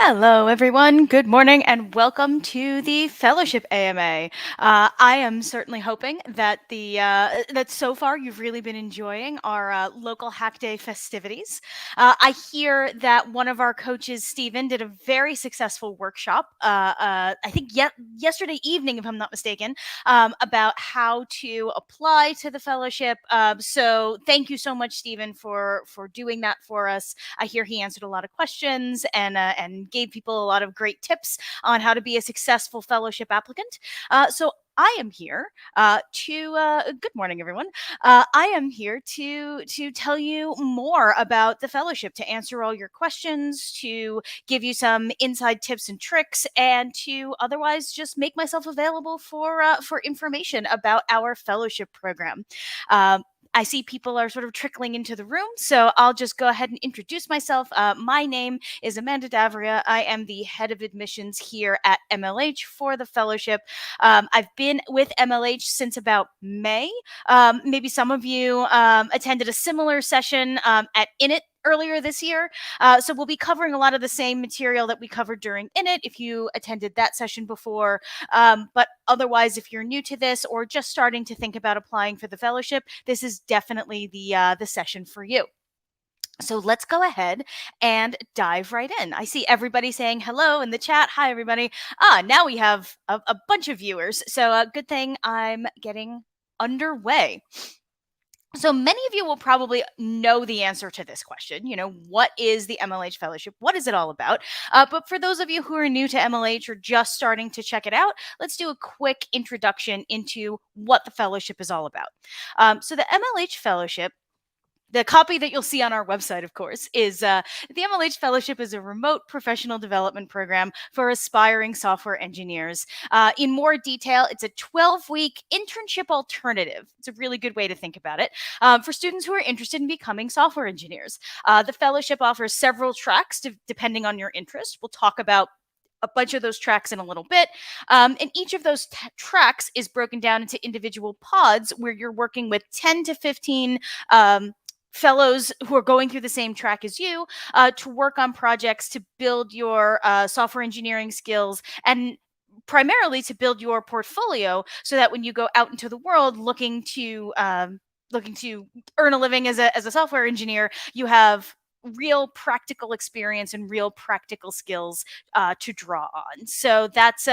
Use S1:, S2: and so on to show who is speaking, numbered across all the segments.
S1: Hello, everyone. Good morning and welcome to the Fellowship AMA. I am certainly hoping that that so far you've really been enjoying our local Hack Day festivities. I hear that one of our coaches, Stephen, did a very successful workshop. I think yesterday evening, if I'm not mistaken, about how to apply to the fellowship. So thank you so much, Stephen, for doing that for us. I hear he answered a lot of questions and gave people a lot of great tips on how to be a successful fellowship applicant. So I am here good morning, everyone. I am here to tell you more about the fellowship, to answer all your questions, to give you some inside tips and tricks, and to otherwise just make myself available for information about our fellowship program. Um, I see people are sort of trickling into the room, so I'll just go ahead and introduce myself. My name is Amanda Davria. I am the head of admissions here at MLH for the fellowship. I've been with MLH since about May. Maybe some of you attended a similar session at Init earlier this year. So we'll be covering a lot of the same material that we covered during Init if you attended that session before. But otherwise, if you're new to this or just starting to think about applying for the fellowship, this is definitely the session for you. So let's go ahead and dive right in. I see everybody saying hello in the chat. Hi, everybody. Now we have a bunch of viewers. So good thing I'm getting underway. So many of you will probably know the answer to this question. What is the MLH Fellowship? What is it all about? But for those of you who are new to MLH or just starting to check it out, let's do a quick introduction into what the fellowship is all about. So the MLH Fellowship, the copy that you'll see on our website, of course, is the MLH Fellowship is a remote professional development program for aspiring software engineers. In more detail, it's a 12-week internship alternative. It's a really good way to think about it for students who are interested in becoming software engineers. The fellowship offers several tracks depending on your interest. We'll talk about a bunch of those tracks in a little bit. And each of those tracks is broken down into individual pods where you're working with 10 to 15 fellows who are going through the same track as you to work on projects to build your software engineering skills and primarily to build your portfolio so that when you go out into the world looking to earn a living as a software engineer, you have real practical experience and real practical skills to draw on. So that's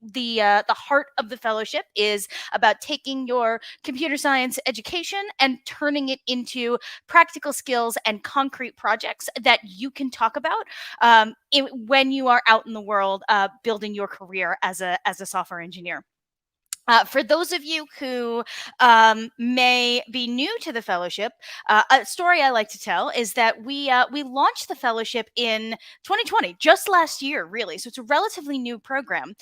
S1: the heart of the fellowship is about taking your computer science education and turning it into practical skills and concrete projects that you can talk about when you are out in the world building your career as a software engineer. For those of you who may be new to the fellowship, a story I like to tell is that we launched the fellowship in 2020, just last year, really. So it's a relatively new program.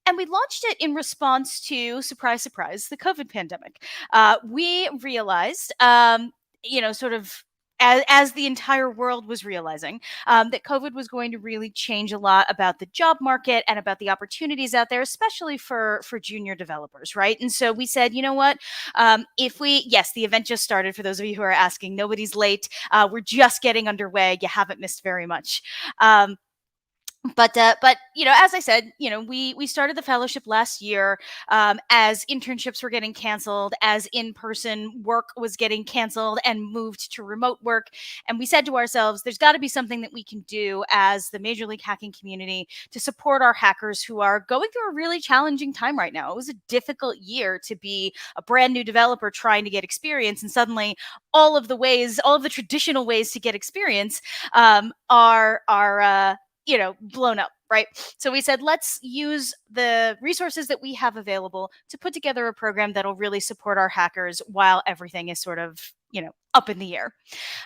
S1: And we launched it in response to, surprise, surprise, the COVID pandemic. We realized, sort of as the entire world was realizing that COVID was going to really change a lot about the job market and about the opportunities out there, especially for junior developers, right? And so we said, you know what? Yes, the event just started. For those of you who are asking, nobody's late. We're just getting underway. You haven't missed very much. But as I said, we started the fellowship last year as internships were getting canceled, as in-person work was getting canceled and moved to remote work, and we said to ourselves, there's got to be something that we can do as the Major League Hacking community to support our hackers who are going through a really challenging time right now. It was a difficult year to be a brand new developer trying to get experience, and suddenly all of the traditional ways to get experience are blown up, right? So we said, let's use the resources that we have available to put together a program that'll really support our hackers while everything is sort of, up in the air.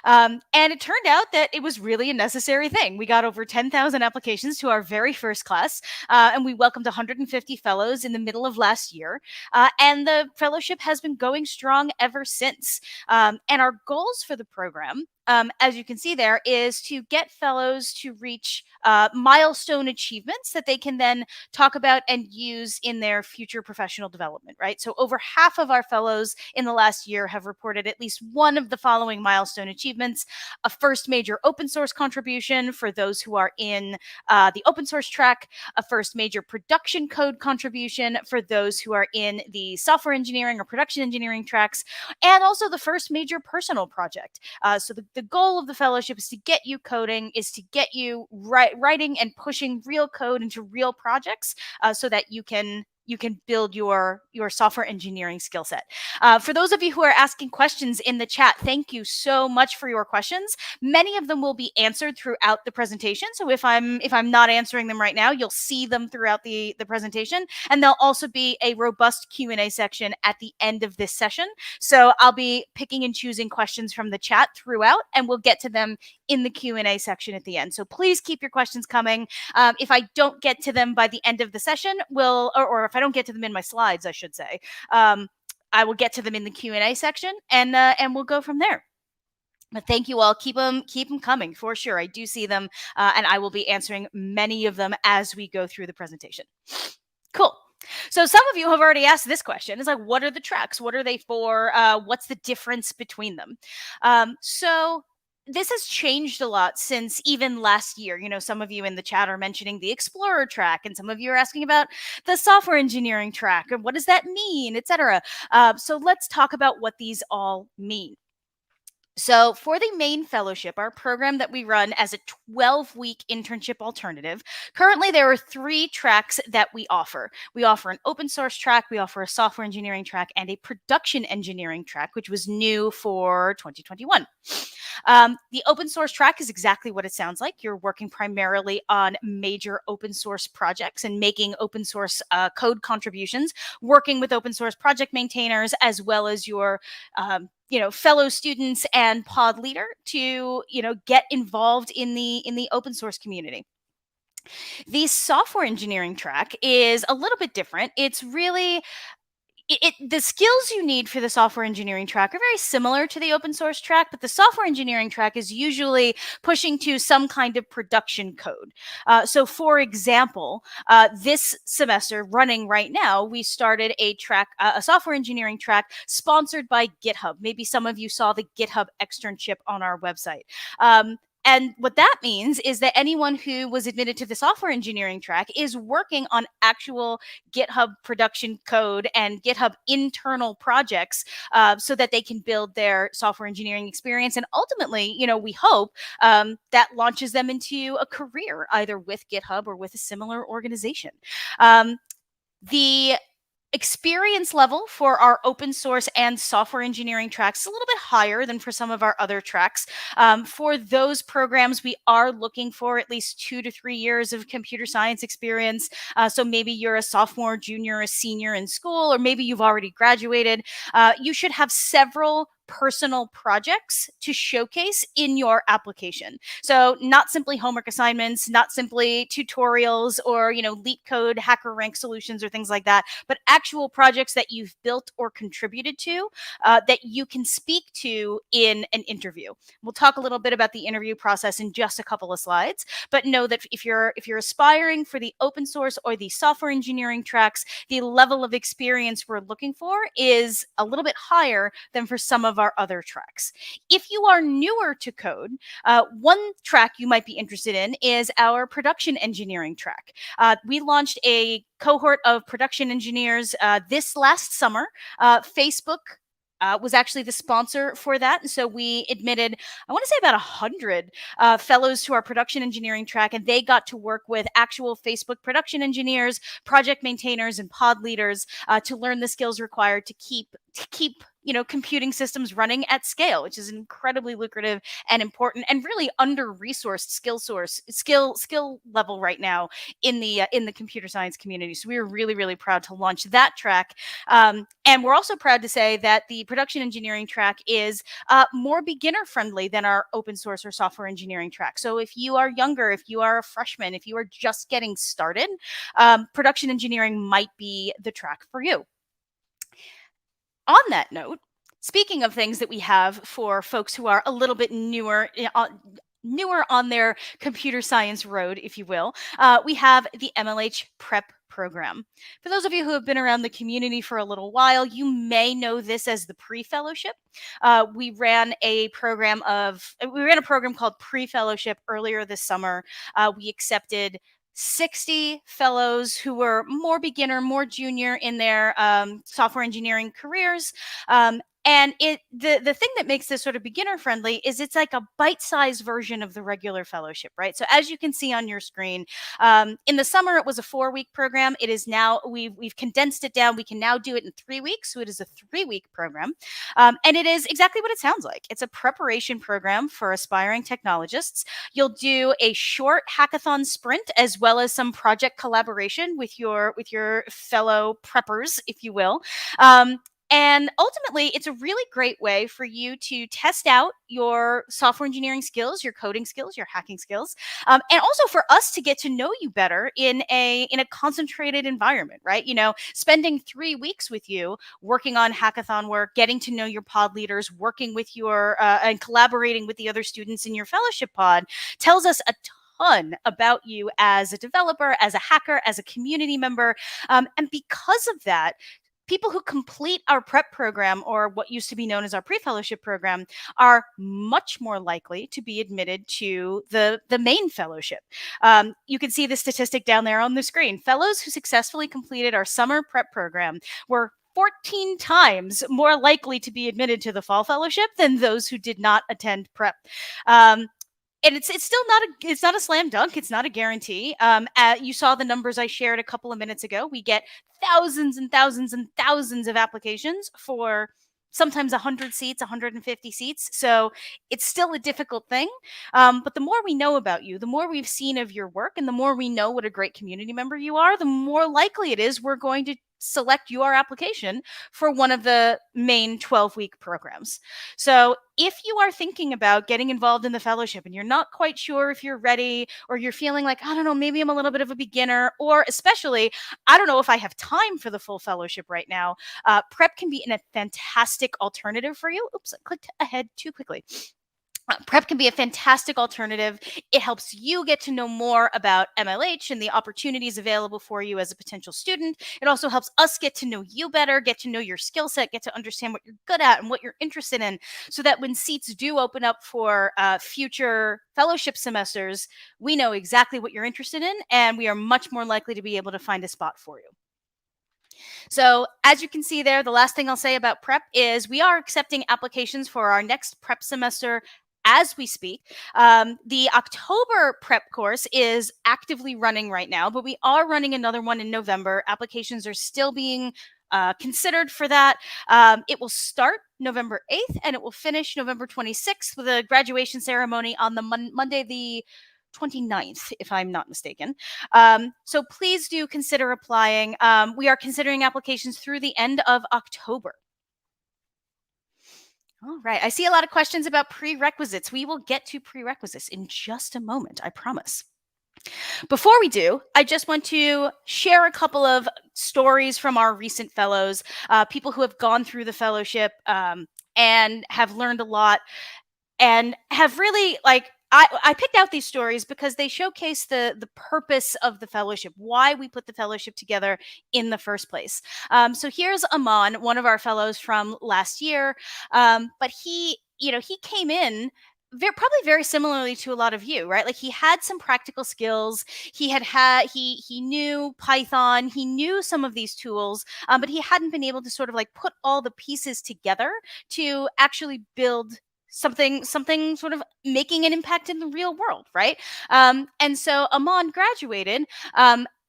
S1: And it turned out that it was really a necessary thing. We got over 10,000 applications to our very first class, and we welcomed 150 fellows in the middle of last year. And the fellowship has been going strong ever since. And our goals for the program, as you can see there, is to get fellows to reach milestone achievements that they can then talk about and use in their future professional development, right? So over half of our fellows in the last year have reported at least one of the following milestone achievements: a first major open source contribution for those who are in the open source track, a first major production code contribution for those who are in the software engineering or production engineering tracks, and also the first major personal project. So the goal of the fellowship is to get you coding, is to get you writing and pushing real code into real projects, so that you can build your software engineering skill set. For those of you who are asking questions in the chat, thank you so much for your questions. Many of them will be answered throughout the presentation. So if I'm not answering them right now, you'll see them throughout the presentation, and there'll also be a robust Q&A section at the end of this session. So I'll be picking and choosing questions from the chat throughout, and we'll get to them in the Q&A section at the end. So please keep your questions coming. If I don't get to them by the end of the session, or if I don't get to them in my slides, I should say, I will get to them in the Q&A section, and we'll go from there. But thank you all. Keep them coming for sure. I do see them, and I will be answering many of them as we go through the presentation. Cool. So some of you have already asked this question. It's like, what are the tracks? What are they for? What's the difference between them? So this has changed a lot since even last year. Some of you in the chat are mentioning the Explorer track, and some of you are asking about the software engineering track, and what does that mean, etc. So let's talk about what these all mean. So, for the main fellowship, our program that we run as a 12-week internship alternative, currently there are 3 tracks that we offer. We offer an open source track, we offer a software engineering track, and a production engineering track, which was new for 2021. The open source track is exactly what it sounds like. You're working primarily on major open source projects and making open source code contributions, working with open source project maintainers, as well as your fellow students and pod leader to get involved in the open source community. The software engineering track is a little bit different. It's really the skills you need for the software engineering track are very similar to the open source track, but the software engineering track is usually pushing to some kind of production code. So for example, this semester running right now, we started a track, a software engineering track sponsored by GitHub. Maybe some of you saw the GitHub externship on our website. And what that means is that anyone who was admitted to the software engineering track is working on actual GitHub production code and GitHub internal projects, so that they can build their software engineering experience. And ultimately, we hope that launches them into a career either with GitHub or with a similar organization. The experience level for our open source and software engineering tracks is a little bit higher than for some of our other tracks. For those programs, we are looking for at least 2 to 3 years of computer science experience. So maybe you're a sophomore, junior, a senior in school, or maybe you've already graduated. You should have several personal projects to showcase in your application. So not simply homework assignments, not simply tutorials or, leak code, hacker rank solutions or things like that, but actual projects that you've built or contributed to, that you can speak to in an interview. We'll talk a little bit about the interview process in just a couple of slides, but know that if you're aspiring for the open source or the software engineering tracks, the level of experience we're looking for is a little bit higher than for some of our other tracks. If you are newer to code, one track you might be interested in is our production engineering track. We launched a cohort of production engineers this last summer. Facebook was actually the sponsor for that. And so we admitted, I want to say about 100 fellows to our production engineering track, and they got to work with actual Facebook production engineers, project maintainers, and pod leaders to learn the skills required to keep computing systems running at scale, which is incredibly lucrative and important and really under-resourced skill level right now in the computer science community. So we are really, really proud to launch that track. And we're also proud to say that the production engineering track is more beginner friendly than our open source or software engineering track. So if you are younger, if you are a freshman, if you are just getting started, production engineering might be the track for you. On that note, speaking of things that we have for folks who are a little bit newer on their computer science road, if you will, we have the MLH Prep program. For those of you who have been around the community for a little while, you may know this as the Prefellowship. We ran a program called Prefellowship earlier this summer. We accepted 60 fellows who were more beginner, more junior in their software engineering careers. And the thing that makes this sort of beginner friendly is it's like a bite-sized version of the regular fellowship, right? So as you can see on your screen, in the summer it was a 4-week program. It is now we've condensed it down. We can now do it in 3 weeks, so it is a 3-week program, and it is exactly what it sounds like. It's a preparation program for aspiring technologists. You'll do a short hackathon sprint as well as some project collaboration with your fellow preppers, if you will. And ultimately, it's a really great way for you to test out your software engineering skills, your coding skills, your hacking skills, and also for us to get to know you better in a concentrated environment, right? Spending 3 weeks with you, working on hackathon work, getting to know your pod leaders, working with and collaborating with the other students in your fellowship pod, tells us a ton about you as a developer, as a hacker, as a community member, and because of that, people who complete our prep program, or what used to be known as our pre-fellowship program, are much more likely to be admitted to the main fellowship. You can see the statistic down there on the screen. Fellows who successfully completed our summer prep program were 14 times more likely to be admitted to the fall fellowship than those who did not attend prep. And it's still not a slam dunk. It's not a guarantee. You saw the numbers I shared a couple of minutes ago. We get thousands and thousands and thousands of applications for sometimes 100 seats, 150 seats. So it's still a difficult thing. But the more we know about you, the more we've seen of your work, and the more we know what a great community member you are, the more likely it is we're going to select your application for one of the main 12-week programs. So if you are thinking about getting involved in the fellowship and you're not quite sure if you're ready, or you're feeling like, I don't know, maybe I'm a little bit of a beginner, or especially, I don't know if I have time for the full fellowship right now, prep can be a fantastic alternative for you. Oops, I clicked ahead too quickly. Prep can be a fantastic alternative. It helps you get to know more about MLH and the opportunities available for you as a potential student. It also helps us get to know you better, get to know your skill set, get to understand what you're good at and what you're interested in, so that when seats do open up for future fellowship semesters, we know exactly what you're interested in, and we are much more likely to be able to find a spot for you. So as you can see there, the last thing I'll say about prep is we are accepting applications for our next prep semester as we speak. The October prep course is actively running right now, but we are running another one in November. Applications are still being considered for that. It will start November 8th and it will finish November 26th with a graduation ceremony on the Monday, the 29th, if I'm not mistaken. So please do consider applying. We are considering applications through the end of October. All right. I see a lot of questions about prerequisites. We will get to prerequisites in just a moment, I promise. Before we do, I just want to share a couple of stories from our recent fellows, people who have gone through the fellowship and have learned a lot, and have really I picked out these stories because they showcase the purpose of the fellowship, why we put the fellowship together in the first place. So here's Aman, one of our fellows from last year, but he came in probably very similarly to a lot of you, right? Like, he had some practical skills. He knew Python. He knew some of these tools, but he hadn't been able to sort of like put all the pieces together to actually build something sort of making an impact in the real world, right? And so Aman graduated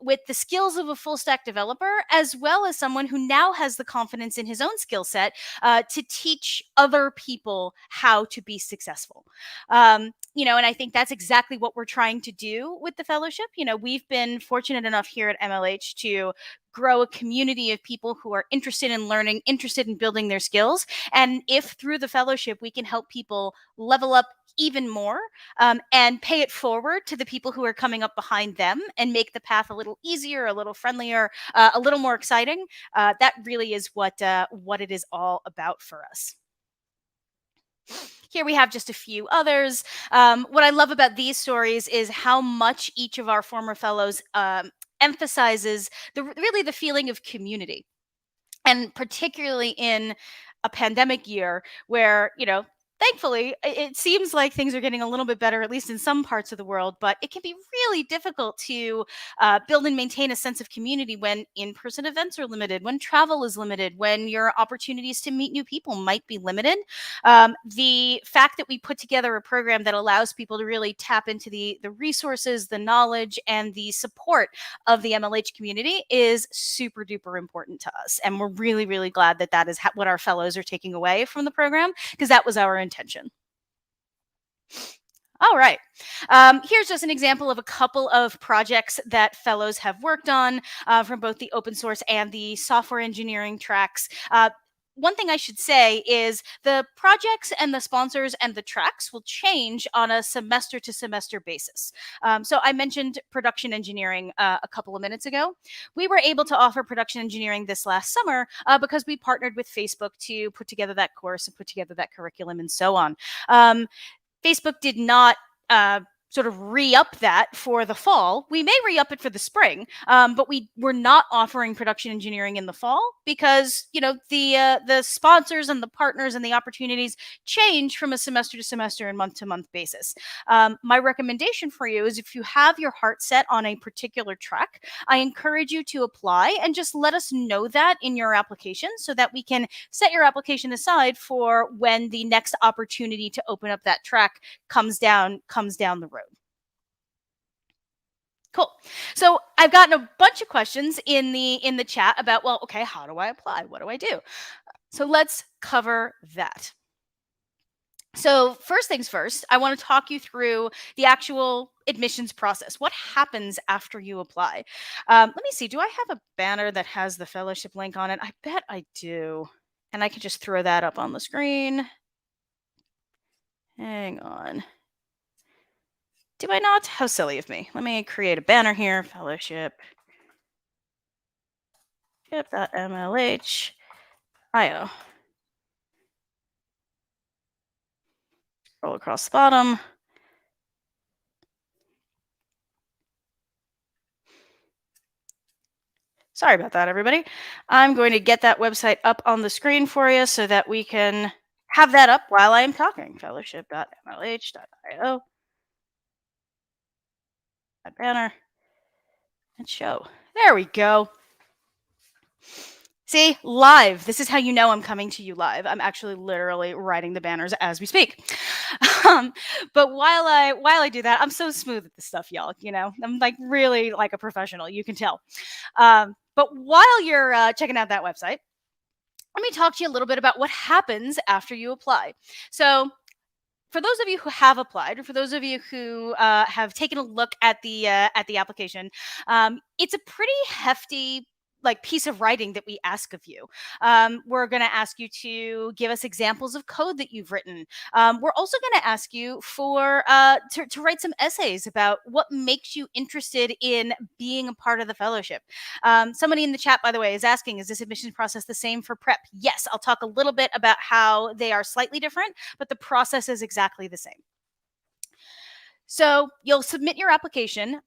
S1: with the skills of a full stack developer, as well as someone who now has the confidence in his own skill set to teach other people how to be successful. And I think that's exactly what we're trying to do with the fellowship. We've been fortunate enough here at MLH to grow a community of people who are interested in learning, interested in building their skills. And if through the fellowship we can help people level up even more, and pay it forward to the people who are coming up behind them and make the path a little easier, a little friendlier, a little more exciting, that really is what it is all about for us. Here we have just a few others. What I love about these stories is how much each of our former fellows emphasizes really the feeling of community, and particularly in a pandemic year where, thankfully it seems like things are getting a little bit better, at least in some parts of the world, but it can be really difficult to build and maintain a sense of community when in-person events are limited, when travel is limited, when your opportunities to meet new people might be limited. The fact that we put together a program that allows people to really tap into the resources, the knowledge, and the support of the MLH community is super duper important to us. And we're really, really glad that that is what our fellows are taking away from the program, because that was our intention. All right. Here's just an example of a couple of projects that fellows have worked on from both the open source and the software engineering tracks. One thing I should say is the projects and the sponsors and the tracks will change on a semester to semester basis. So I mentioned production engineering a couple of minutes ago. We were able to offer production engineering this last summer because we partnered with Facebook to put together that course and put together that curriculum and so on. Facebook did not sort of re-up that for the fall. We may re-up it for the spring, but we were not offering production engineering in the fall because the sponsors and the partners and the opportunities change from a semester to semester and month to month basis. My recommendation for you is, if you have your heart set on a particular track, I encourage you to apply and just let us know that in your application so that we can set your application aside for when the next opportunity to open up that track comes down the road. Cool. So I've gotten a bunch of questions in the chat about, well, okay, how do I apply? What do I do? So let's cover that. So first things first, I want to talk you through the actual admissions process. What happens after you apply? Let me see. Do I have a banner that has the fellowship link on it? I bet I do. And I can just throw that up on the screen. Hang on. Do I not? How silly of me. Let me create a banner here. Fellowship. Ship.mlh.io. Scroll across the bottom. Sorry about that, everybody. I'm going to get that website up on the screen for you so that we can have that up while I am talking. Fellowship.mlh.io. That banner. And show. There we go. See, live. This is how you know I'm coming to you live. I'm actually literally writing the banners as we speak. But while I do that, I'm so smooth at this stuff, y'all. I'm like really like a professional. You can tell. But while you're checking out that website, let me talk to you a little bit about what happens after you apply. So for those of you who have applied, or for those of you who have taken a look at the application, it's a pretty hefty piece of writing that we ask of you. We're going to ask you to give us examples of code that you've written. We're also going to ask you for to write some essays about what makes you interested in being a part of the fellowship. Somebody in the chat, by the way, is asking, is this admissions process the same for prep? Yes, I'll talk a little bit about how they are slightly different, but the process is exactly the same. So you'll submit your application.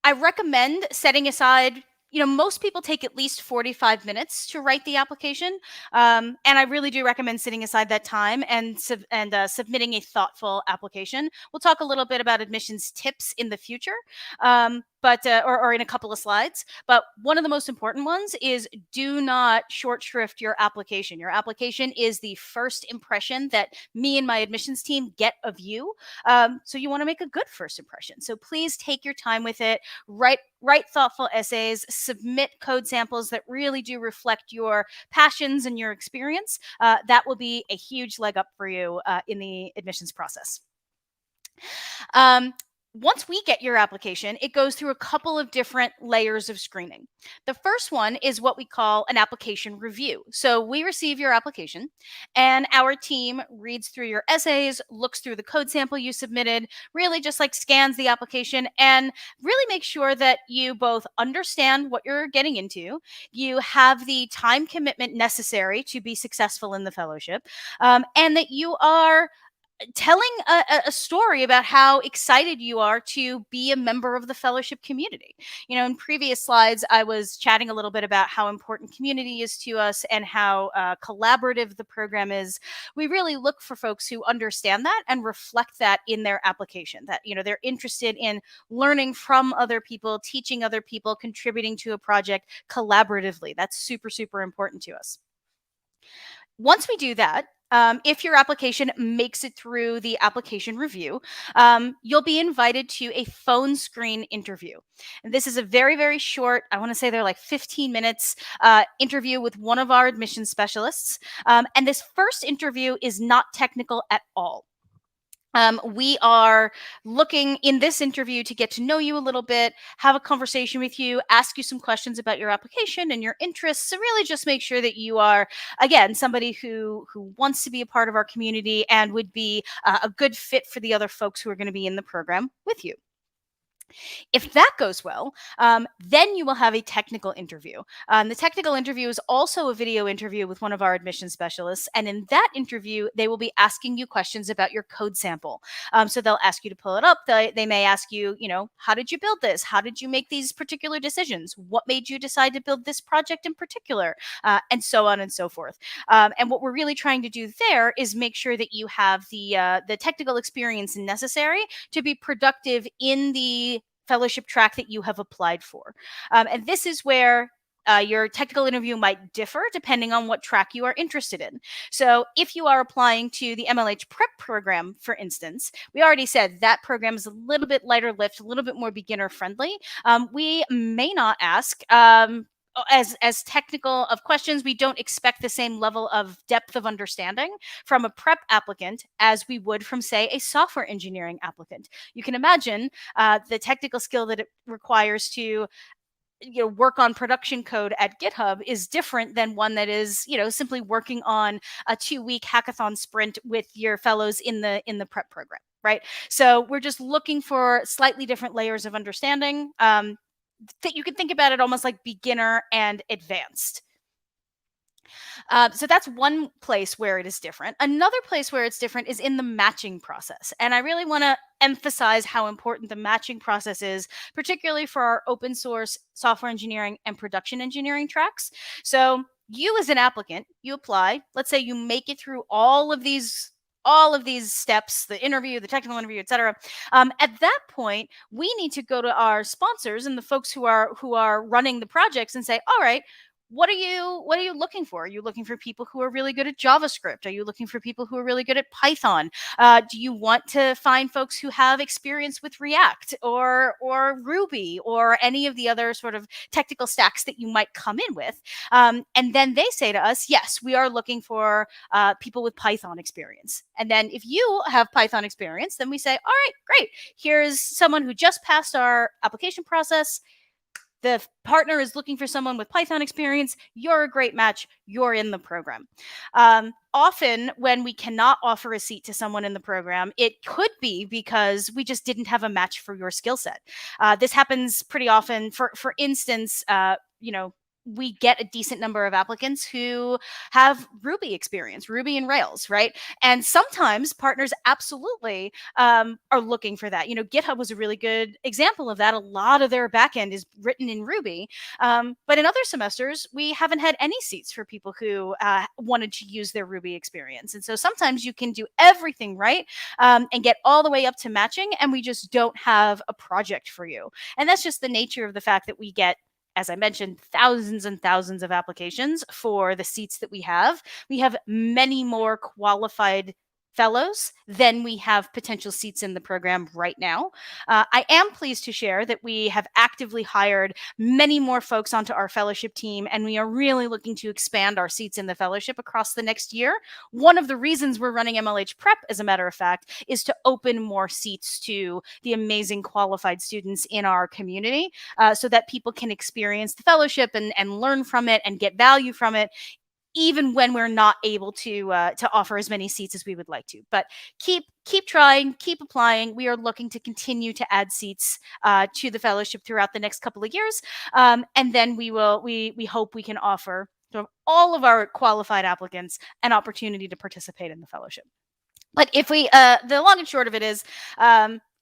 S1: I recommend setting aside, most people take at least 45 minutes to write the application. And I really do recommend setting aside that time and submitting a thoughtful application. We'll talk a little bit about admissions tips in the future, or in a couple of slides. But one of the most important ones is, do not short shrift your application. Your application is the first impression that me and my admissions team get of you. So you want to make a good first impression. So please take your time with it. Write thoughtful essays, submit code samples that really do reflect your passions and your experience. That will be a huge leg up for you in the admissions process. Once we get your application, it goes through a couple of different layers of screening. The first one is what we call an application review. So we receive your application, and our team reads through your essays, looks through the code sample you submitted, really just scans the application and really make sure that you both understand what you're getting into, you have the time commitment necessary to be successful in the fellowship, and that you are telling a story about how excited you are to be a member of the fellowship community. In previous slides, I was chatting a little bit about how important community is to us and how collaborative the program is. We really look for folks who understand that and reflect that in their application, that, they're interested in learning from other people, teaching other people, contributing to a project collaboratively. That's super, super important to us. Once we do that, if your application makes it through the application review, you'll be invited to a phone screen interview. And this is a very, very short, I want to say they're like 15 minutes interview with one of our admissions specialists. And this first interview is not technical at all. We are looking in this interview to get to know you a little bit, have a conversation with you, ask you some questions about your application and your interests. So really just make sure that you are, again, somebody who wants to be a part of our community and would be a good fit for the other folks who are going to be in the program with you. If that goes well, then you will have a technical interview. The technical interview is also a video interview with one of our admission specialists. And in that interview, they will be asking you questions about your code sample. So they'll ask you to pull it up. They may ask you, how did you build this? How did you make these particular decisions? What made you decide to build this project in particular? And so on and so forth. And what we're really trying to do there is make sure that you have the technical experience necessary to be productive in the fellowship track that you have applied for. And this is where your technical interview might differ depending on what track you are interested in. So if you are applying to the MLH prep program, for instance, we already said that program is a little bit lighter lift, a little bit more beginner friendly. We may not ask as technical of questions. We don't expect the same level of depth of understanding from a prep applicant as we would from, say, a software engineering applicant. You can imagine the technical skill that it requires to work on production code at GitHub is different than one that is simply working on a 2-week hackathon sprint with your fellows in the prep program, right? So we're just looking for slightly different layers of understanding. That you can think about it almost like beginner and advanced. So that's one place where it is different. Another place where it's different is in the matching process. And I really want to emphasize how important the matching process is, particularly for our open source software engineering and production engineering tracks. So you as an applicant, you apply, let's say you make it through all of these steps, the interview, the technical interview, etc. At that point, we need to go to our sponsors and the folks who are running the projects and say, all right, what are you looking for? Are you looking for people who are really good at JavaScript? Are you looking for people who are really good at Python? Do you want to find folks who have experience with React or Ruby or any of the other sort of technical stacks that you might come in with? And then they say to us, yes, we are looking for people with Python experience. And then if you have Python experience, then we say, all right, great. Here's someone who just passed our application process. The partner is looking for someone with Python experience. You're a great match. You're in the program. Often when we cannot offer a seat to someone in the program, it could be because we just didn't have a match for your skill set. This happens pretty often. For instance, we get a decent number of applicants who have Ruby experience, Ruby and Rails, right? And sometimes partners absolutely are looking for that. GitHub was a really good example of that. A lot of their backend is written in Ruby. But in other semesters, we haven't had any seats for people who wanted to use their Ruby experience. And so sometimes you can do everything right and get all the way up to matching, and we just don't have a project for you. And that's just the nature of the fact that we get, as I mentioned, thousands and thousands of applications for the seats that we have. We have many more qualified fellows than we have potential seats in the program right now. I am pleased to share that we have actively hired many more folks onto our fellowship team, and we are really looking to expand our seats in the fellowship across the next year. One of the reasons we're running MLH Prep, as a matter of fact, is to open more seats to the amazing qualified students in our community so that people can experience the fellowship and learn from it and get value from it, even when we're not able to offer as many seats as we would like to. But keep trying, keep applying. We are looking to continue to add seats to the fellowship throughout the next couple of years, and then we hope we can offer all of our qualified applicants an opportunity to participate in the fellowship. But if we, the long and short of it is,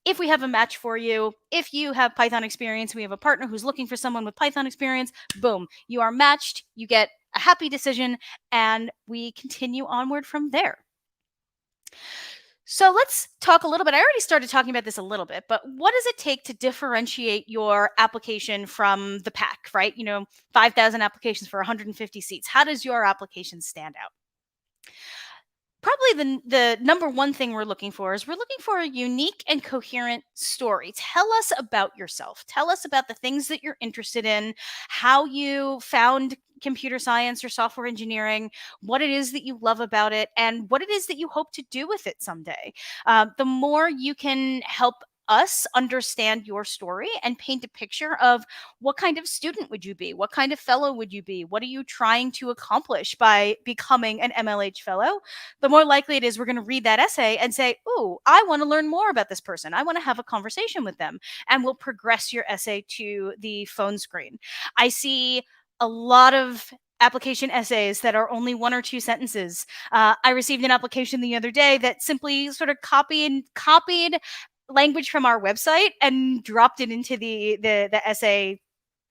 S1: if we have a match for you, if you have Python experience, we have a partner who's looking for someone with Python experience, boom, you are matched, you get a happy decision, and we continue onward from there. So let's talk a little bit. I already started talking about this a little bit, but what does it take to differentiate your application from the pack, right? 5,000 applications for 150 seats. How does your application stand out? Probably the number one thing we're looking for is we're looking for a unique and coherent story. Tell us about yourself. Tell us about the things that you're interested in, how you found computer science or software engineering, what it is that you love about it, and what it is that you hope to do with it someday. The more you can help us understand your story and paint a picture of what kind of student would you be? What kind of fellow would you be? What are you trying to accomplish by becoming an MLH fellow? The more likely it is we're going to read that essay and say, "Ooh, I want to learn more about this person. I want to have a conversation with them." And we'll progress your essay to the phone screen. I see a lot of application essays that are only one or two sentences. I received an application the other day that simply sort of copied language from our website and dropped it into the essay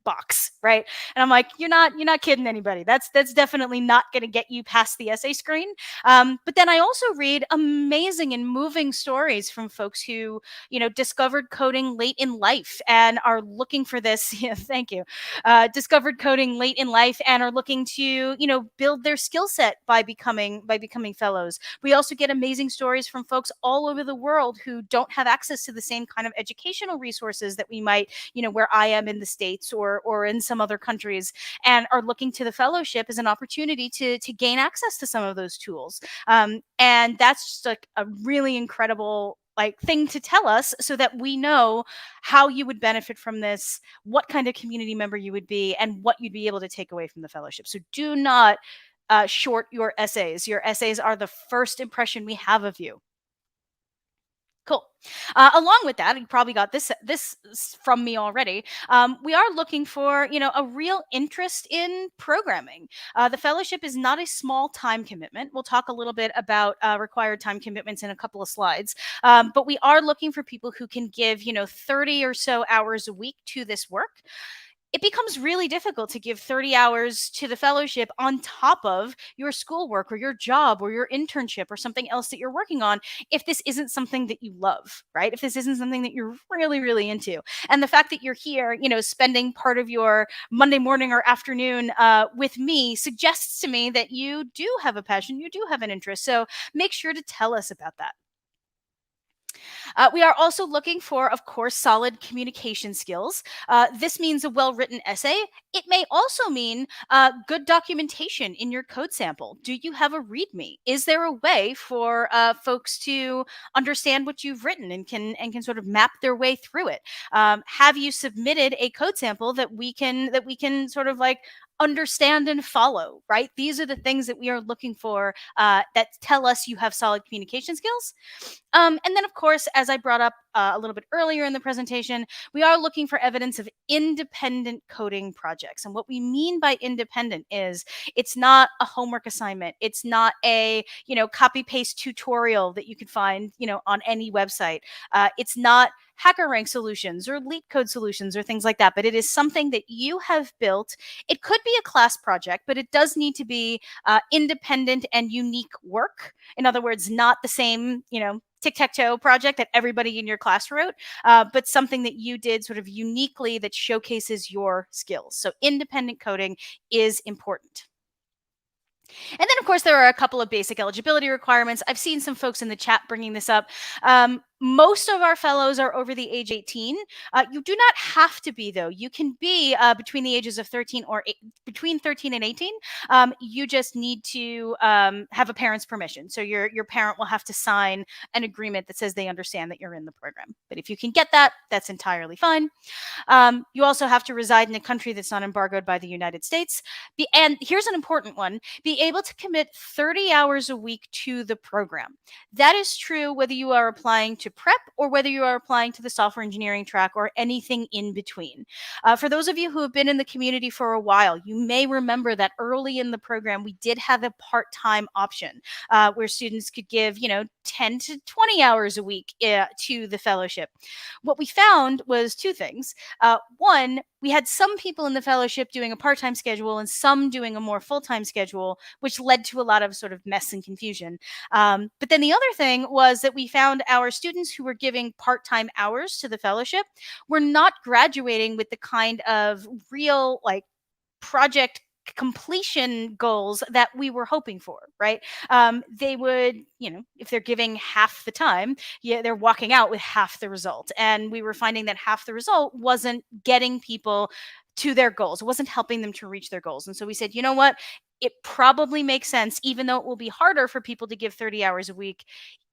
S1: box, right? And I'm like, you're not kidding anybody. That's definitely not going to get you past the essay screen. But then I also read amazing and moving stories from folks who discovered coding late in life and are looking for this. Yeah, thank you. Discovered coding late in life and are looking to build their skill set by becoming fellows. We also get amazing stories from folks all over the world who don't have access to the same kind of educational resources that we might where I am in the States or in some other countries, and are looking to the fellowship as an opportunity to gain access to some of those tools. And that's just like a really incredible thing to tell us so that we know how you would benefit from this, what kind of community member you would be, and what you'd be able to take away from the fellowship. So do not short your essays. Your essays are the first impression we have of you. Cool. Along with that, you probably got this from me already. We are looking for a real interest in programming. The fellowship is not a small time commitment. We'll talk a little bit about required time commitments in a couple of slides, but we are looking for people who can give 30 or so hours a week to this work. It becomes really difficult to give 30 hours to the fellowship on top of your schoolwork or your job or your internship or something else that you're working on if this isn't something that you love, right? If this isn't something that you're really, really into. And the fact that you're here, spending part of your Monday morning or afternoon with me suggests to me that you do have a passion, you do have an interest. So make sure to tell us about that. We are also looking for, of course, solid communication skills. This means a well written essay. It may also mean good documentation in your code sample. Do you have a README? Is there a way for folks to understand what you've written and can sort of map their way through it? Have you submitted a code sample that we can sort of understand and follow? Right? These are the things that we are looking for that tell us you have solid communication skills. And then, of course, as I brought up a little bit earlier in the presentation, we are looking for evidence of independent coding projects. And what we mean by independent is it's not a homework assignment. It's not a, copy paste tutorial that you can find, on any website. It's not HackerRank solutions or Leak Code solutions or things like that, but it is something that you have built. It could be a class project, but it does need to be independent and unique work. In other words, not the same, tic-tac-toe project that everybody in your class wrote, but something that you did sort of uniquely that showcases your skills. So independent coding is important. And then, of course, there are a couple of basic eligibility requirements. I've seen some folks in the chat bringing this up. Most of our fellows are over the age 18. You do not have to be, though. You can be between the ages of 13 or between 13 and 18. You just need to have a parent's permission. So your parent will have to sign an agreement that says they understand that you're in the program. But if you can get that, that's entirely fine. You also have to reside in a country that's not embargoed by the United States. And here's an important one: be able to commit 30 hours a week to the program. That is true whether you are applying to prep or whether you are applying to the software engineering track or anything in between. For those of you who have been in the community for a while, you may remember that early in the program, we did have a part-time option where students could give, 10 to 20 hours a week to the fellowship. What we found was two things. One, we had some people in the fellowship doing a part-time schedule and some doing a more full-time schedule, which led to a lot of sort of mess and confusion. But then the other thing was that we found our students who were giving part-time hours to the fellowship were not graduating with the kind of real like project completion goals that we were hoping for, right? They would, if they're giving half the time, yeah, they're walking out with half the result. And we were finding that half the result wasn't getting people to their goals. It wasn't helping them to reach their goals. And so we said, you know what? It probably makes sense, even though it will be harder for people to give 30 hours a week,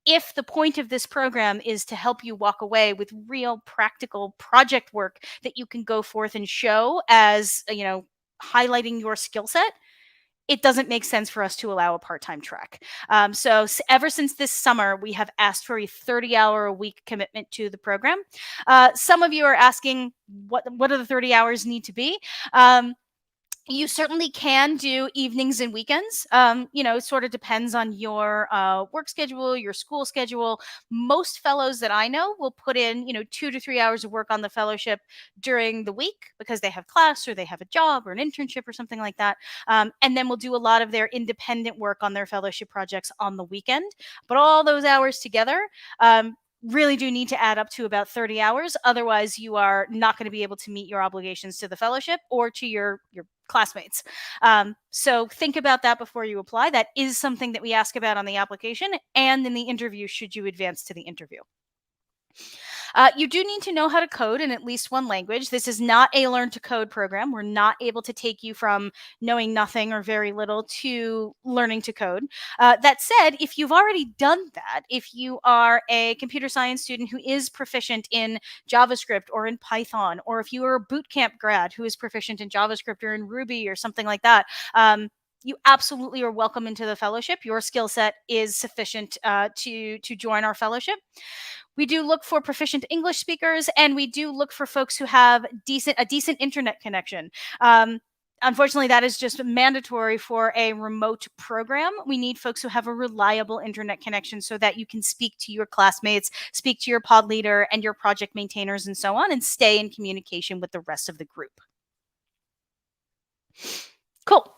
S1: if the point of this program is to help you walk away with real practical project work that you can go forth and show as, highlighting your skill set, it doesn't make sense for us to allow a part-time track. So ever since this summer, we have asked for a 30-hour-a-week commitment to the program. Some of you are asking, what do the 30 hours need to be? You certainly can do evenings and weekends. It sort of depends on your work schedule, your school schedule. Most fellows that I know will put in, 2 to 3 hours of work on the fellowship during the week because they have class or they have a job or an internship or something like that. And then we'll do a lot of their independent work on their fellowship projects on the weekend. But all those hours together, really do need to add up to about 30 hours. Otherwise, you are not going to be able to meet your obligations to the fellowship or to your classmates. So think about that before you apply. That is something that we ask about on the application and in the interview should you advance to the interview. You do need to know how to code in at least one language. This is not a learn to code program. We're not able to take you from knowing nothing or very little to learning to code. That said, if you've already done that, if you are a computer science student who is proficient in JavaScript or in Python, or if you are a bootcamp grad who is proficient in JavaScript or in Ruby or something like that, you absolutely are welcome into the fellowship. Your skill set is sufficient to join our fellowship. We do look for proficient English speakers, and we do look for folks who have a decent internet connection. Unfortunately, that is just mandatory for a remote program. We need folks who have a reliable internet connection so that you can speak to your classmates, speak to your pod leader and your project maintainers and so on, and stay in communication with the rest of the group. Cool.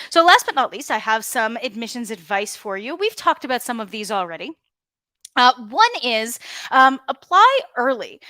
S1: So last but not least, I have some admissions advice for you. We've talked about some of these already. One is apply early.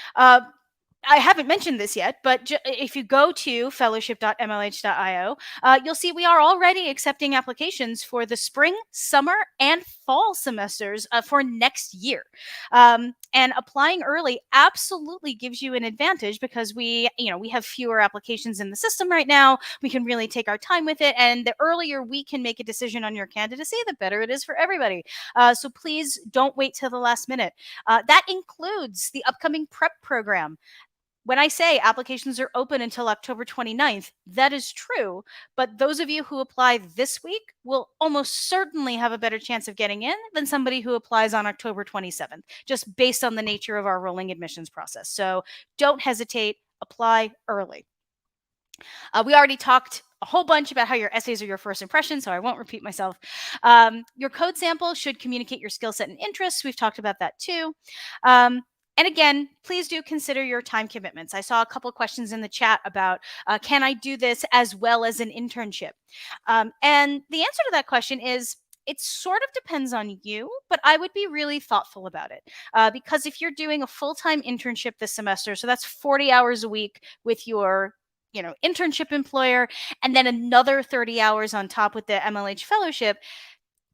S1: I haven't mentioned this yet, but if you go to fellowship.mlh.io, you'll see we are already accepting applications for the spring, summer, and fall semesters for next year. And applying early absolutely gives you an advantage because we have fewer applications in the system right now. We can really take our time with it. And the earlier we can make a decision on your candidacy, the better it is for everybody. So please don't wait till the last minute. That includes the upcoming prep program. When I say applications are open until October 29th, that is true. But those of you who apply this week will almost certainly have a better chance of getting in than somebody who applies on October 27th, just based on the nature of our rolling admissions process. So don't hesitate, apply early. We already talked a whole bunch about how your essays are your first impression, so I won't repeat myself. Your code sample should communicate your skill set and interests. We've talked about that too. And again, please do consider your time commitments. I saw a couple of questions in the chat about, can I do this as well as an internship? And the answer to that question is, it sort of depends on you, but I would be really thoughtful about it. Because if you're doing a full-time internship this semester, so that's 40 hours a week with your internship employer, and then another 30 hours on top with the MLH fellowship,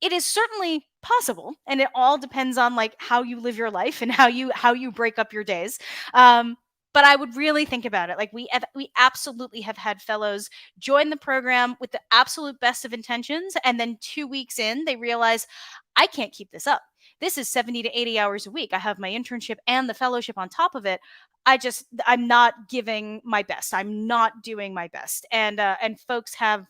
S1: it is certainly possible, and it all depends on like how you live your life and how you break up your days. But I would really think about it. Like we absolutely have had fellows join the program with the absolute best of intentions, and then 2 weeks in, they realize I can't keep this up. This is 70 to 80 hours a week. I have my internship and the fellowship on top of it. I'm not giving my best. I'm not doing my best, and folks have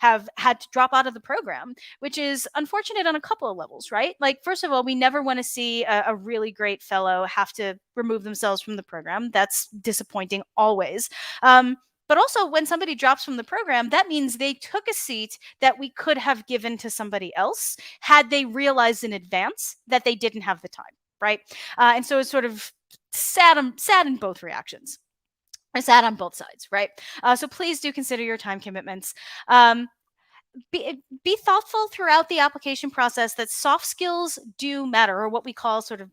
S1: have had to drop out of the program, which is unfortunate on a couple of levels, right? Like, first of all, we never want to see a really great fellow have to remove themselves from the program. That's disappointing always. But also, when somebody drops from the program, that means they took a seat that we could have given to somebody else had they realized in advance that they didn't have the time, right? And so it's sort of sad in both reactions. It's sad on both sides, right? So please do consider your time commitments. Um, be thoughtful throughout the application process that soft skills do matter, or what we call sort of,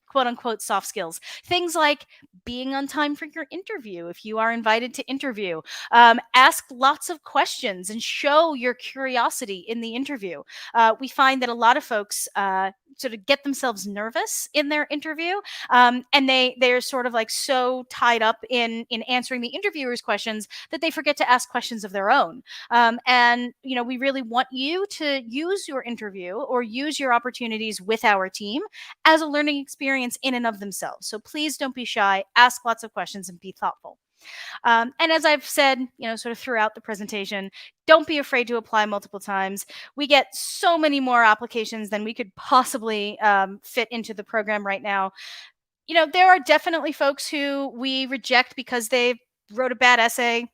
S1: quote unquote soft skills. Things like being on time for your interview if you are invited to interview. Ask lots of questions and show your curiosity in the interview. We find that a lot of folks sort of get themselves nervous in their interview, and they're sort of like so tied up in answering the interviewer's questions that they forget to ask questions of their own. And we really want you to use your interview or use your opportunities with our team as a learning experience in and of themselves. So please don't be shy, ask lots of questions, and be thoughtful. And as I've said, sort of throughout the presentation, don't be afraid to apply multiple times. We get so many more applications than we could possibly fit into the program right now. There are definitely folks who we reject because they wrote a bad essay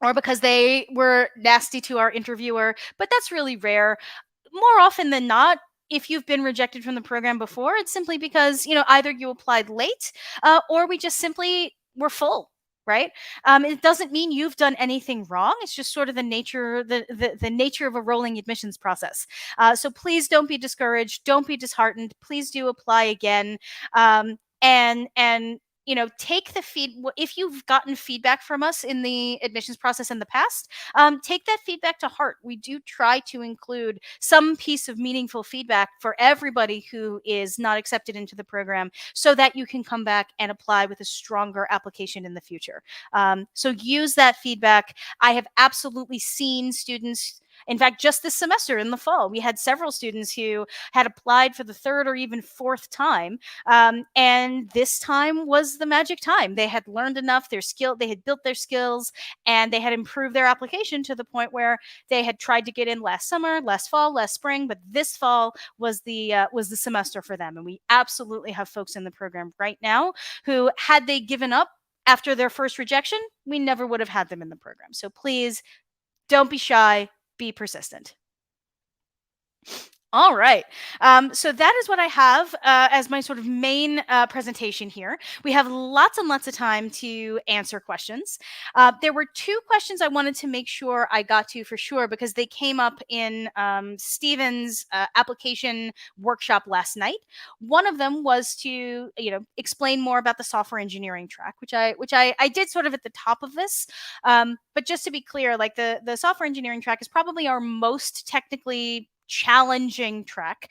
S1: or because they were nasty to our interviewer, but that's really rare. More often than not, if you've been rejected from the program before, it's simply because, either you applied late or we just simply were full. Right. It doesn't mean you've done anything wrong. It's just sort of the nature of a rolling admissions process. So please don't be discouraged. Don't be disheartened. Please do apply again. And take the if you've gotten feedback from us in the admissions process in the past, take that feedback to heart. We do try to include some piece of meaningful feedback for everybody who is not accepted into the program so that you can come back and apply with a stronger application in the future. So use that feedback. I have absolutely seen students. In fact, just this semester in the fall, we had several students who had applied for the third or even fourth time. And this time was the magic time. They had learned enough, they had built their skills, and they had improved their application to the point where they had tried to get in last summer, last fall, last spring, but this fall was the semester for them. And we absolutely have folks in the program right now who, had they given up after their first rejection, we never would have had them in the program. So please don't be shy, be persistent. All right. So that is what I have as my sort of main presentation here. We have lots and lots of time to answer questions. There were two questions I wanted to make sure I got to for sure because they came up in Stephen's application workshop last night. One of them was to explain more about the software engineering track, which I did sort of at the top of this. But just to be clear, like the software engineering track is probably our most technically challenging track.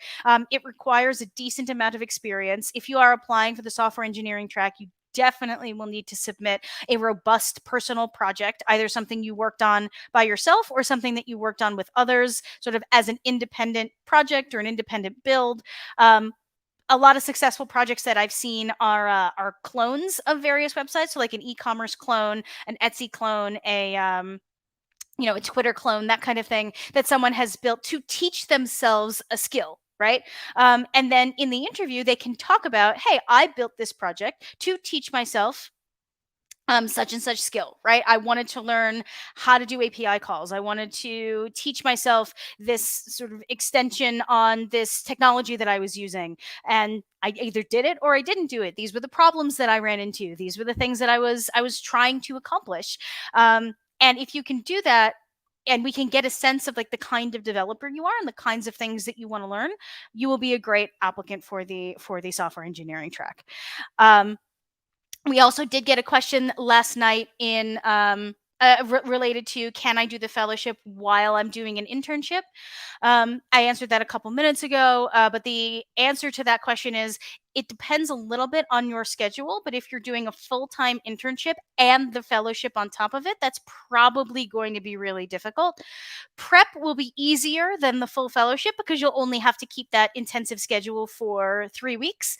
S1: It requires a decent amount of experience. If you are applying for the software engineering track, you definitely will need to submit a robust personal project, either something you worked on by yourself or something that you worked on with others, sort of as an independent project or an independent build. A lot of successful projects that I've seen are clones of various websites. So like an e-commerce clone, an Etsy clone, a Twitter clone, that kind of thing that someone has built to teach themselves a skill, right? And then in the interview, they can talk about, hey, I built this project to teach myself such and such skill, right? I wanted to learn how to do API calls. I wanted to teach myself this sort of extension on this technology that I was using. And I either did it or I didn't do it. These were the problems that I ran into. These were the things that I was trying to accomplish. And if you can do that, and we can get a sense of like the kind of developer you are and the kinds of things that you want to learn, you will be a great applicant for the software engineering track. We also did get a question last night in related to, can I do the fellowship while I'm doing an internship? I answered that a couple minutes ago, but the answer to that question is it depends a little bit on your schedule. But if you're doing a full-time internship and the fellowship on top of it, that's probably going to be really difficult. Prep will be easier than the full fellowship because you'll only have to keep that intensive schedule for 3 weeks.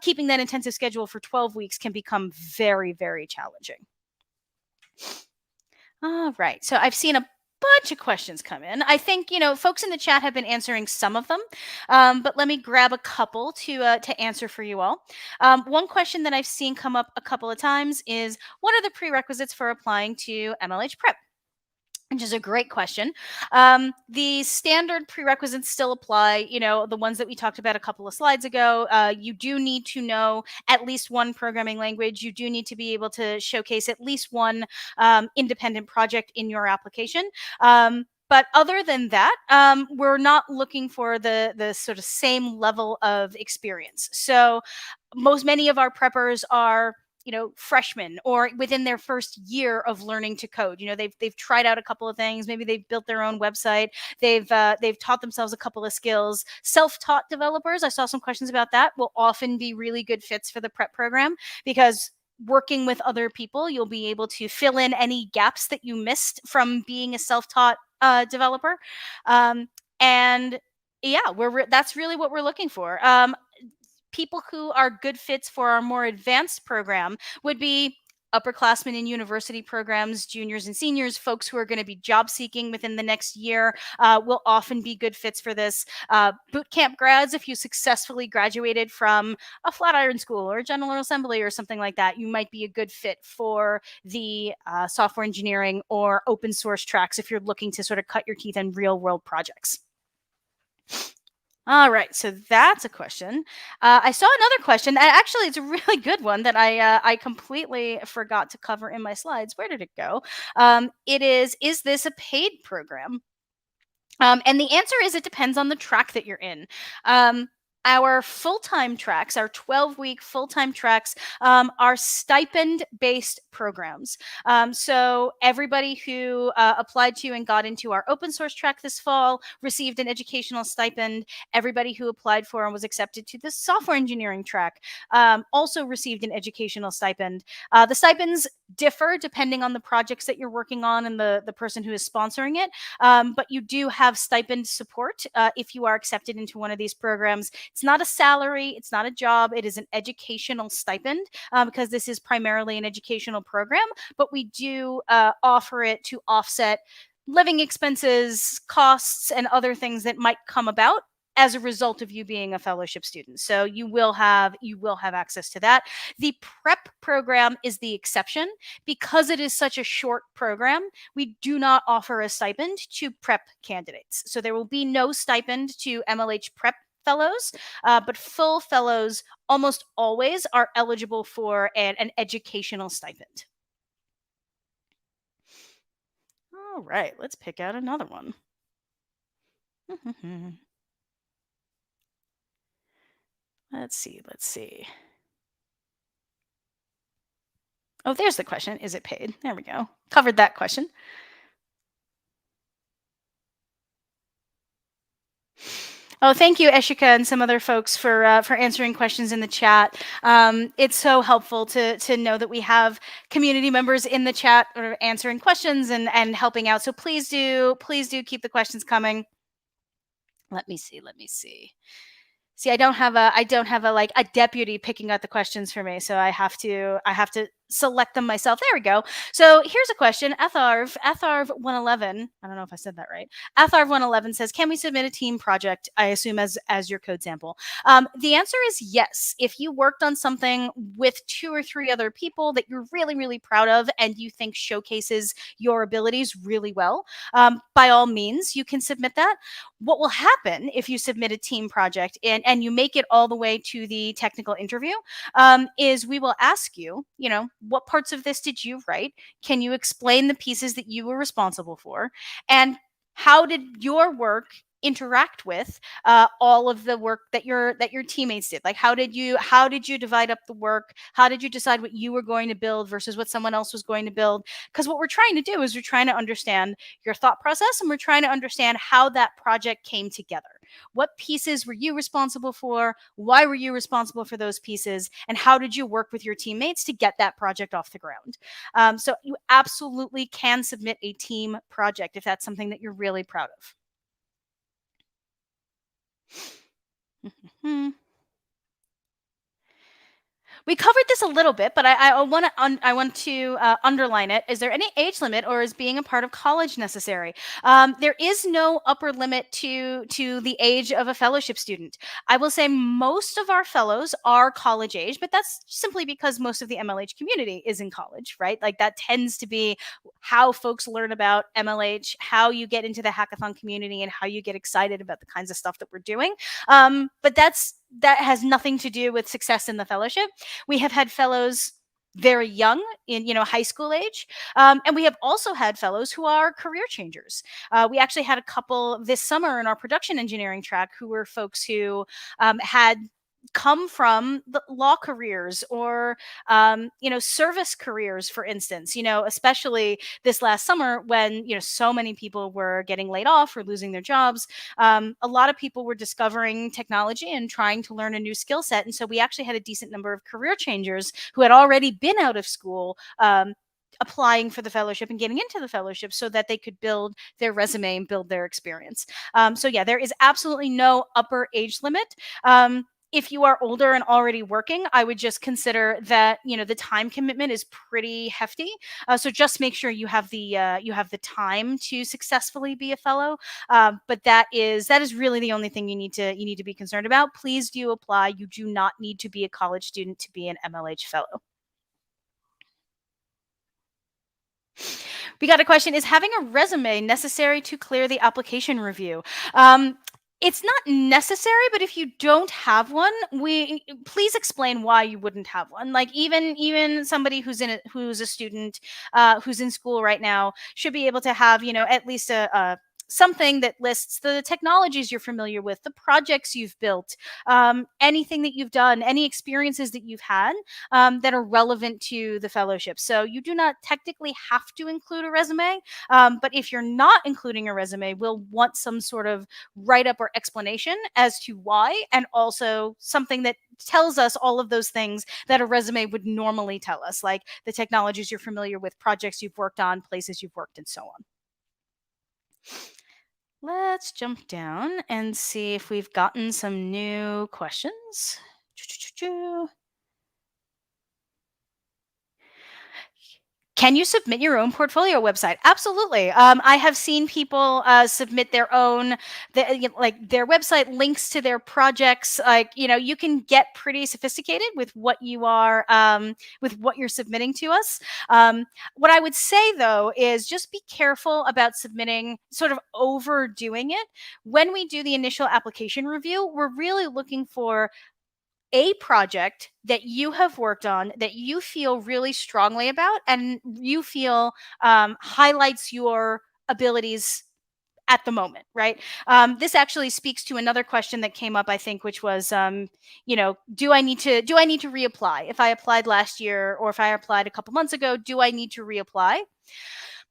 S1: Keeping that intensive schedule for 12 weeks can become very, very challenging. All right. So I've seen a bunch of questions come in. I think, folks in the chat have been answering some of them, but let me grab a couple to answer for you all. One question that I've seen come up a couple of times is, what are the prerequisites for applying to MLH Prep? Which is a great question. The standard prerequisites still apply, the ones that we talked about a couple of slides ago. You do need to know at least one programming language. You do need to be able to showcase at least one independent project in your application. But other than that, we're not looking for the sort of same level of experience. So many of our preppers are freshmen or within their first year of learning to code. They've tried out a couple of things. Maybe they've built their own website. They've taught themselves a couple of skills. Self-taught developers, I saw some questions about that, will often be really good fits for the prep program, because working with other people, you'll be able to fill in any gaps that you missed from being a self-taught developer. And yeah, that's really what we're looking for. People who are good fits for our more advanced program would be upperclassmen in university programs, juniors and seniors, folks who are going to be job seeking within the next year will often be good fits for this. Boot camp grads, if you successfully graduated from a Flatiron school or General Assembly or something like that, you might be a good fit for the software engineering or open source tracks if you're looking to sort of cut your teeth in real world projects. All right, so that's a question. I saw another question. Actually, it's a really good one that I completely forgot to cover in my slides. Where did it go? It is this a paid program? And the answer is, it depends on the track that you're in. Our full-time tracks, our 12-week full-time tracks, are stipend-based programs. So everybody who applied to and got into our open source track this fall received an educational stipend. Everybody who applied for and was accepted to the software engineering track also received an educational stipend. The stipends differ depending on the projects that you're working on and the person who is sponsoring it. But you do have stipend support if you are accepted into one of these programs. It's not a salary, it's not a job, it is an educational stipend because this is primarily an educational program, but we do offer it to offset living expenses, costs, and other things that might come about as a result of you being a fellowship student. So you will have access to that. The prep program is the exception. Because it is such a short program, we do not offer a stipend to prep candidates. So there will be no stipend to MLH prep fellows, but full fellows almost always are eligible for an educational stipend. All right, let's pick out another one. Let's see. Oh, there's the question. Is it paid? There we go. Covered that question. Oh, thank you, Eshika, and some other folks for answering questions in the chat. It's so helpful to know that we have community members in the chat or answering questions and helping out. So please do keep the questions coming. Let me see. See, I don't have a like a deputy picking out the questions for me, so I have to select them myself. There we go. So here's a question. Atharv 111. I don't know if I said that right. Atharv 111 says, "Can we submit a team project?" I assume as your code sample. The answer is yes. If you worked on something with 2 or 3 other people that you're really, really proud of and you think showcases your abilities really well, by all means, you can submit that. What will happen if you submit a team project and you make it all the way to the technical interview is we will ask you, what parts of this did you write? Can you explain the pieces that you were responsible for? And how did your work interact with all of the work that your teammates did? Like, how did you divide up the work? How did you decide what you were going to build versus what someone else was going to build? Because what we're trying to do is we're trying to understand your thought process, and we're trying to understand how that project came together. What pieces were you responsible for? Why were you responsible for those pieces? And how did you work with your teammates to get that project off the ground? So you absolutely can submit a team project if that's something that you're really proud of. We covered this a little bit, but I want to underline it. Is there any age limit, or is being a part of college necessary? There is no upper limit to the age of a fellowship student. I will say most of our fellows are college age, but that's simply because most of the MLH community is in college, right? Like that tends to be how folks learn about MLH, how you get into the hackathon community, and how you get excited about the kinds of stuff that we're doing. But that has nothing to do with success in the fellowship. We have had fellows very young in high school age, and we have also had fellows who are career changers. We actually had a couple this summer in our production engineering track who were folks who had come from the law careers or service careers, for instance, especially this last summer when so many people were getting laid off or losing their jobs. A lot of people were discovering technology and trying to learn a new skill set, and so we actually had a decent number of career changers who had already been out of school, applying for the fellowship and getting into the fellowship so that they could build their resume and build their experience. So yeah, there is absolutely no upper age limit. If you are older and already working, I would just consider that the time commitment is pretty hefty. So just make sure you have the time to successfully be a fellow. But that is really the only thing you need to be concerned about. Please do apply. You do not need to be a college student to be an MLH fellow. We got a question: is having a resume necessary to clear the application review? It's not necessary, but if you don't have one, we please explain why you wouldn't have one. Like even somebody who's a student, who's in school right now, should be able to have at least a something that lists the technologies you're familiar with, the projects you've built, anything that you've done, any experiences that you've had, that are relevant to the fellowship. So you do not technically have to include a resume, but if you're not including a resume, we'll want some sort of write up or explanation as to why, and also something that tells us all of those things that a resume would normally tell us, like the technologies you're familiar with, projects you've worked on, places you've worked, and so on. Let's jump down and see if we've gotten some new questions. Can you submit your own portfolio website? Absolutely. I have seen people submit their own, like their website links to their projects. Like you can get pretty sophisticated with with what you're submitting to us. What I would say though is just be careful about submitting, sort of overdoing it. When we do the initial application review, we're really looking for a project that you have worked on that you feel really strongly about and you feel highlights your abilities at the moment, right? This actually speaks to another question that came up, I think, which was, do I need to reapply if I applied last year, or if I applied a couple months ago? Do I need to reapply?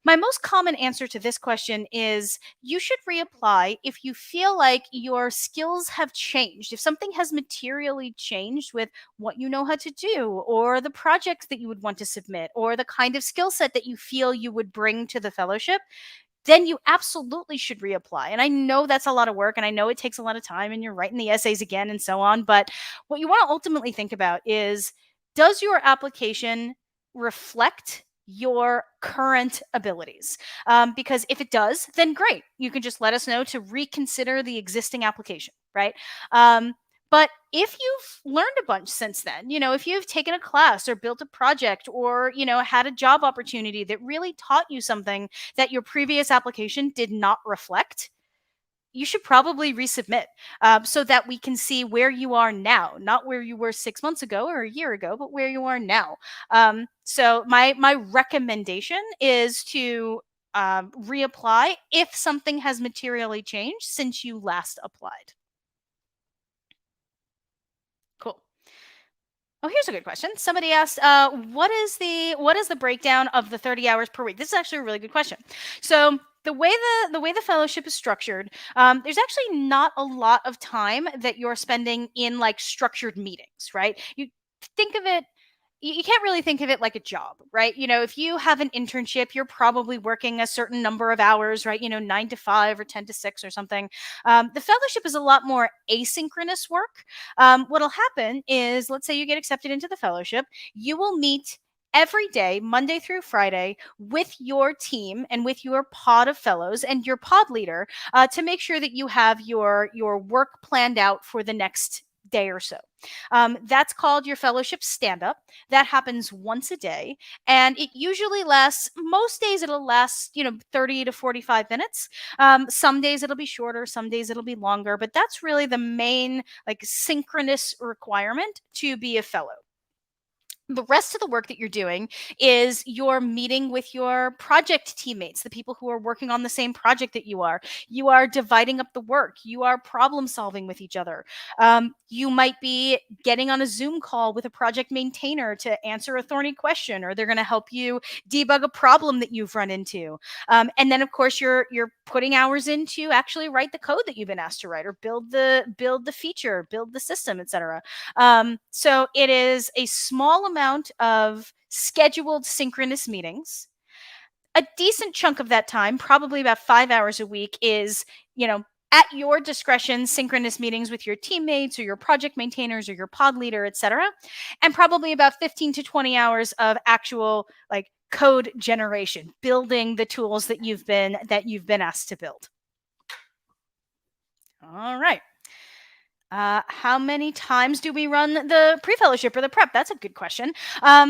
S1: My most common answer to this question is you should reapply if you feel like your skills have changed. If something has materially changed with what you know how to do, or the projects that you would want to submit, or the kind of skill set that you feel you would bring to the fellowship, then you absolutely should reapply. And I know that's a lot of work, and I know it takes a lot of time, and you're writing the essays again and so on. But what you want to ultimately think about is, does your application reflect your current abilities? Because if it does, then great. You can just let us know to reconsider the existing application, right? But if you've learned a bunch since then, if you've taken a class or built a project, or, had a job opportunity that really taught you something that your previous application did not reflect, you should probably resubmit, so that we can see where you are now, not where you were 6 months ago or a year ago, but where you are now. So my recommendation is to reapply if something has materially changed since you last applied. Cool. Oh, here's a good question. Somebody asked, what is the breakdown of the 30 hours per week? This is actually a really good question. So the way the fellowship is structured, there's actually not a lot of time that you're spending in like structured meetings, right? You think of it you can't really think of it like a job, right? If you have an internship, you're probably working a certain number of hours, right? 9 to 5 or 10 to 6 or something. The fellowship is a lot more asynchronous work. What'll happen is, let's say you get accepted into the fellowship, you will meet every day, Monday through Friday, with your team and with your pod of fellows and your pod leader to make sure that you have your work planned out for the next day or so. That's called your fellowship stand up. That happens once a day, and it usually lasts, most days it'll last, 30 to 45 minutes. Some days it'll be shorter, some days it'll be longer, but that's really the main, like, synchronous requirement to be a fellow. The rest of the work that you're doing is you're meeting with your project teammates, the people who are working on the same project that you are. You are dividing up the work. You are problem solving with each other. You might be getting on a Zoom call with a project maintainer to answer a thorny question, or they're going to help you debug a problem that you've run into. And then, of course, you're putting hours in to actually write the code that you've been asked to write, or build the feature, build the system, etc. So it is a small amount of scheduled synchronous meetings. A decent chunk of that time, probably about 5 hours a week, is, at your discretion, synchronous meetings with your teammates or your project maintainers or your pod leader, etc. And probably about 15 to 20 hours of actual, like, code generation, building the tools that you've been asked to build. All right. How many times do we run the pre-fellowship or the prep? That's a good question.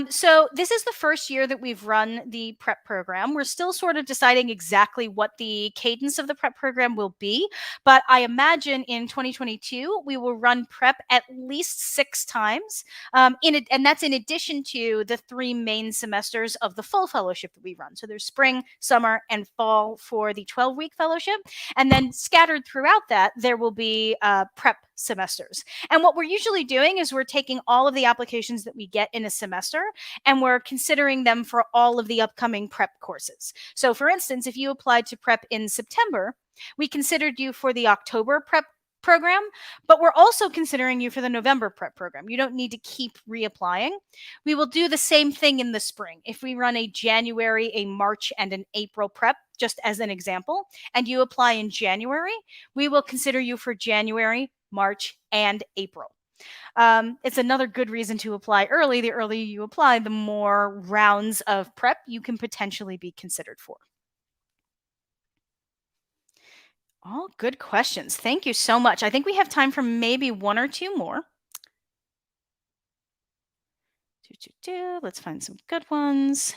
S1: So this is the first year that we've run the prep program. We're still sort of deciding exactly what the cadence of the prep program will be, but I imagine in 2022 we will run prep at least 6 times. And that's in addition to the 3 main semesters of the full fellowship that we run. So there's spring, summer, and fall for the 12-week fellowship, and then scattered throughout that there will be prep semesters. And what we're usually doing is we're taking all of the applications that we get in a semester and we're considering them for all of the upcoming prep courses. So, for instance, if you applied to prep in September, we considered you for the October prep program, but we're also considering you for the November prep program. You don't need to keep reapplying. We will do the same thing in the spring. If we run a January, a March, and an April prep, just as an example, and you apply in January, we will consider you for January, March, and April. It's another good reason to apply early. The earlier you apply, the more rounds of prep you can potentially be considered for. All good questions. Thank you so much. I think we have time for maybe one or two more. Let's find some good ones.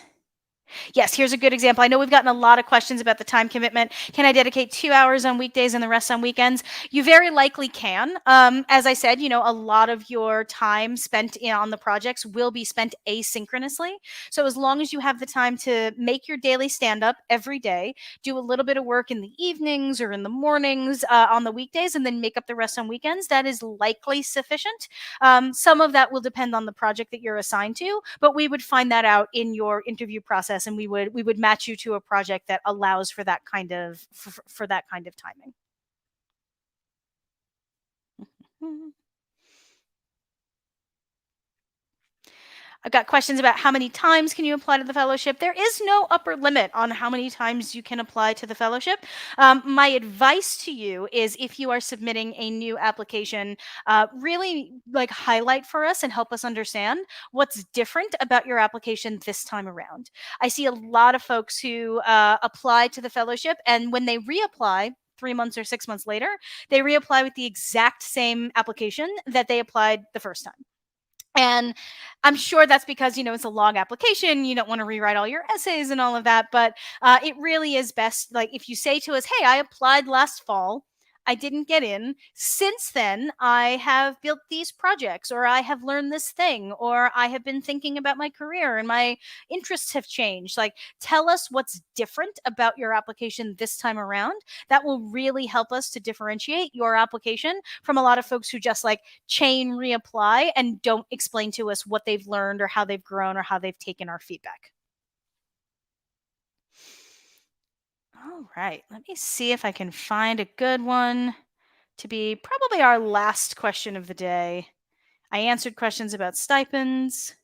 S1: Yes, here's a good example. I know we've gotten a lot of questions about the time commitment. Can I dedicate 2 hours on weekdays and the rest on weekends? You very likely can. As I said, a lot of your time spent on the projects will be spent asynchronously. So as long as you have the time to make your daily stand up every day, do a little bit of work in the evenings or in the mornings on the weekdays, and then make up the rest on weekends, that is likely sufficient. Some of that will depend on the project that you're assigned to, but we would find that out in your interview process, and we would match you to a project that allows for that kind of for that kind of timing. I've got questions about how many times can you apply to the fellowship. There is no upper limit on how many times you can apply to the fellowship. My advice to you is, if you are submitting a new application, really, like, highlight for us and help us understand what's different about your application this time around. I see a lot of folks who apply to the fellowship, and when they reapply 3 months or 6 months later, they reapply with the exact same application that they applied the first time. And I'm sure that's because, it's a long application. You don't want to rewrite all your essays and all of that. But it really is best, like, if you say to us, hey, I applied last fall, I didn't get in. Since then, I have built these projects, or I have learned this thing, or I have been thinking about my career and my interests have changed. Like, tell us what's different about your application this time around. That will really help us to differentiate your application from a lot of folks who just, like, chain reapply and don't explain to us what they've learned or how they've grown or how they've taken our feedback. All right, let me see if I can find a good one to be probably our last question of the day. I answered questions about stipends.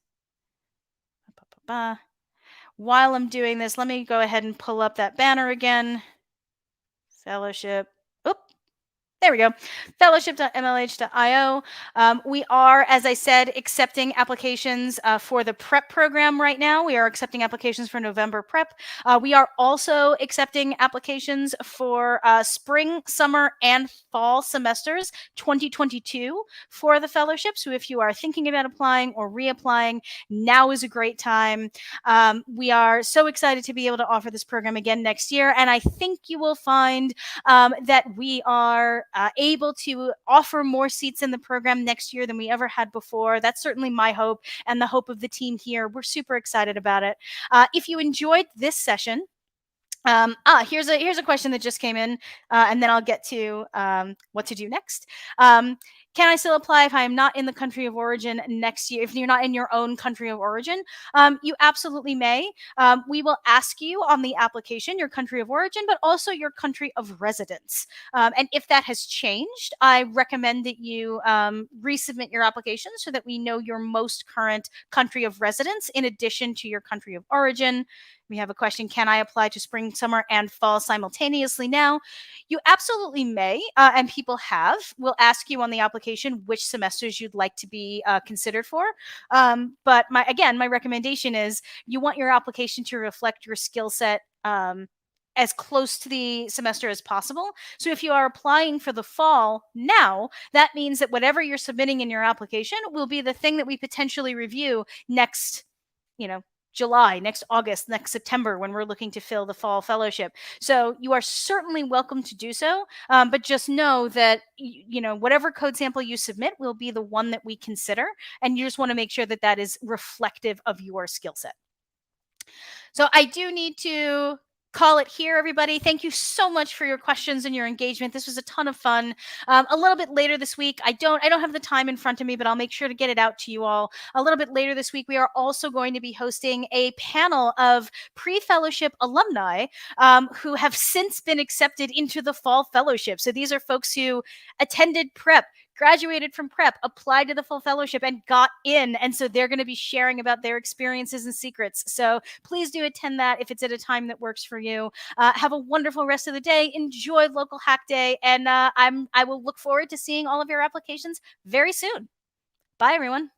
S1: While I'm doing this, let me go ahead and pull up that banner again. Fellowship. Oop. There we go. Fellowship.mlh.io. We are, as I said, accepting applications for the prep program right now. We are accepting applications for November prep. We are also accepting applications for spring, summer, and fall semesters 2022 for the fellowship. So if you are thinking about applying or reapplying, now is a great time. We are so excited to be able to offer this program again next year. And I think you will find that we are able to offer more seats in the program next year than we ever had before. That's certainly my hope and the hope of the team here. We're super excited about it. If you enjoyed this session, here's a question that just came in, and then I'll get to what to do next. Can I still apply if I am not in the country of origin next year? If you're not in your own country of origin, you absolutely may. We will ask you on the application your country of origin, but also your country of residence. And if that has changed, I recommend that you resubmit your application so that we know your most current country of residence in addition to your country of origin. We have a question, can I apply to spring, summer, and fall simultaneously now? You absolutely may, and people have. We'll ask you on the application which semesters you'd like to be considered for. But my recommendation is you want your application to reflect your skill set as close to the semester as possible. So if you are applying for the fall now, that means that whatever you're submitting in your application will be the thing that we potentially review next, July, next August, next September, when we're looking to fill the fall fellowship. So you are certainly welcome to do so, but just know that whatever code sample you submit will be the one that we consider, and you just want to make sure that that is reflective of your skill set. So I do need to call it here, everybody. Thank you so much for your questions and your engagement. This was a ton of fun. A little bit later this week, I don't have the time in front of me, but I'll make sure to get it out to you all. A little bit later this week, we are also going to be hosting a panel of pre-fellowship alumni who have since been accepted into the fall fellowship. So these are folks who attended prep, graduated from prep, applied to the full fellowship, and got in. And so they're going to be sharing about their experiences and secrets. So please do attend that if it's at a time that works for you. Have a wonderful rest of the day. Enjoy Local Hack Day. And I will look forward to seeing all of your applications very soon. Bye, everyone.